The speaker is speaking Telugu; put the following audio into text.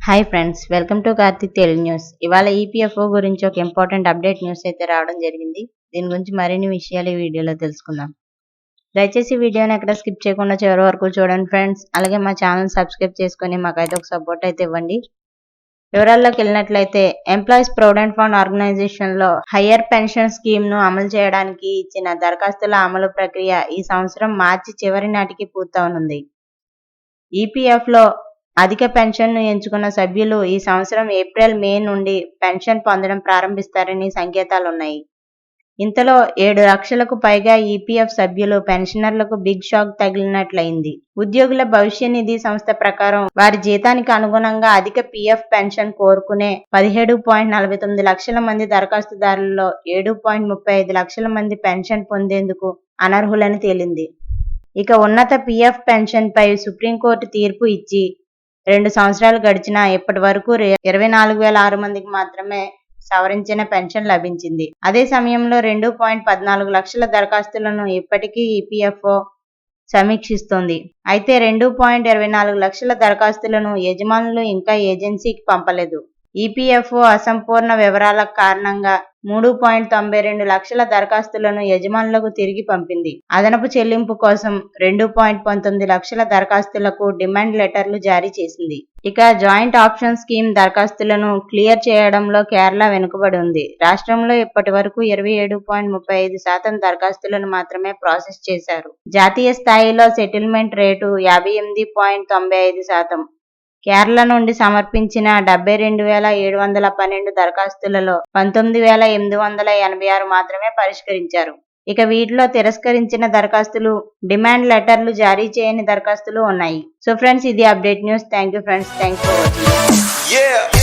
Hi friends, welcome to Karthik Telugu news. ఇవాళ ఈపీఎఫ్ఓ గురించి ఒక ఇంపార్టెంట్ అప్డేట్ న్యూస్ అయితే రావడం జరిగింది. దీని గురించి మరిన్ని విషయాలు ఈ వీడియోలో తెలుసుకుందాం. దయచేసి వీడియోని ఎక్కడ స్కిప్ చేయకుండా చివరి వరకు చూడండి ఫ్రెండ్స్. అలాగే మా ఛానల్ సబ్స్క్రైబ్ చేసుకొని మాకైతే ఒక సపోర్ట్ అయితే ఇవ్వండి. వివరాల్లోకి వెళ్ళినట్లయితే ఎంప్లాయీస్ ప్రొవిడెంట్ ఫండ్ ఆర్గనైజేషన్ లో హయ్యర్ పెన్షన్ స్కీమ్ ను అమలు చేయడానికి ఇచ్చిన దరఖాస్తుల అమలు ప్రక్రియ ఈ సంవత్సరం మార్చి చివరి నాటికి పూర్తవనుంది. ఈపీఎఫ్ లో అధిక పెన్షన్ను ఎంచుకున్న సభ్యులు ఈ సంవత్సరం ఏప్రిల్ మే నుండి పెన్షన్ పొందడం ప్రారంభిస్తారని సంకేతాలున్నాయి. ఇంతలో 7 లక్షలకు పైగా ఈపీఎఫ్ సభ్యులు పెన్షనర్లకు బిగ్ షాక్ తగిలినట్లయింది. ఉద్యోగుల భవిష్య నిధి సంస్థ ప్రకారం వారి జీతానికి అనుగుణంగా అధిక పీఎఫ్ పెన్షన్ కోరుకునే 17.49 లక్షల మంది దరఖాస్తుదారులలో 7.35 లక్షల మంది పెన్షన్ పొందేందుకు అనర్హులని తేలింది. ఇక ఉన్నత పీఎఫ్ పెన్షన్ పై సుప్రీంకోర్టు తీర్పు ఇచ్చి 2 సంవత్సరాలు గడిచినా ఇప్పటి వరకు 24,600 మందికి మాత్రమే సవరించిన పెన్షన్ లభించింది. అదే సమయంలో 2.14 లక్షల దరఖాస్తులను ఇప్పటికీ ఈపీఎఫ్ఓ సమీక్షిస్తోంది. అయితే 2.24 లక్షల దరఖాస్తులను యజమానులు ఇంకా ఏజెన్సీకి పంపలేదు. ఈపీఎఫ్ఓ అసంపూర్ణ వివరాల కారణంగా 3.92 లక్షల దరఖాస్తులను యజమానులకు తిరిగి పంపింది. అదనపు చెల్లింపు కోసం 2.19 లక్షల దరఖాస్తులకు డిమాండ్ లెటర్లు జారీ చేసింది. ఇక జాయింట్ ఆప్షన్ స్కీమ్ దరఖాస్తులను క్లియర్ చేయడంలో కేరళ వెనుకబడి ఉంది. రాష్ట్రంలో ఇప్పటి వరకు 27.35% దరఖాస్తులను మాత్రమే ప్రాసెస్ చేశారు. జాతీయ స్థాయిలో సెటిల్మెంట్ రేటు 58.95%. కేరళ నుండి సమర్పించిన 72,712 దరఖాస్తులలో 19,886 మాత్రమే పరిష్కరించారు. ఇక వీటిలో తిరస్కరించిన దరఖాస్తులు, డిమాండ్ లెటర్లు జారీ చేయని దరఖాస్తులు ఉన్నాయి. సో ఫ్రెండ్స్, ఇది update news. Thank you friends. Thanks for watching.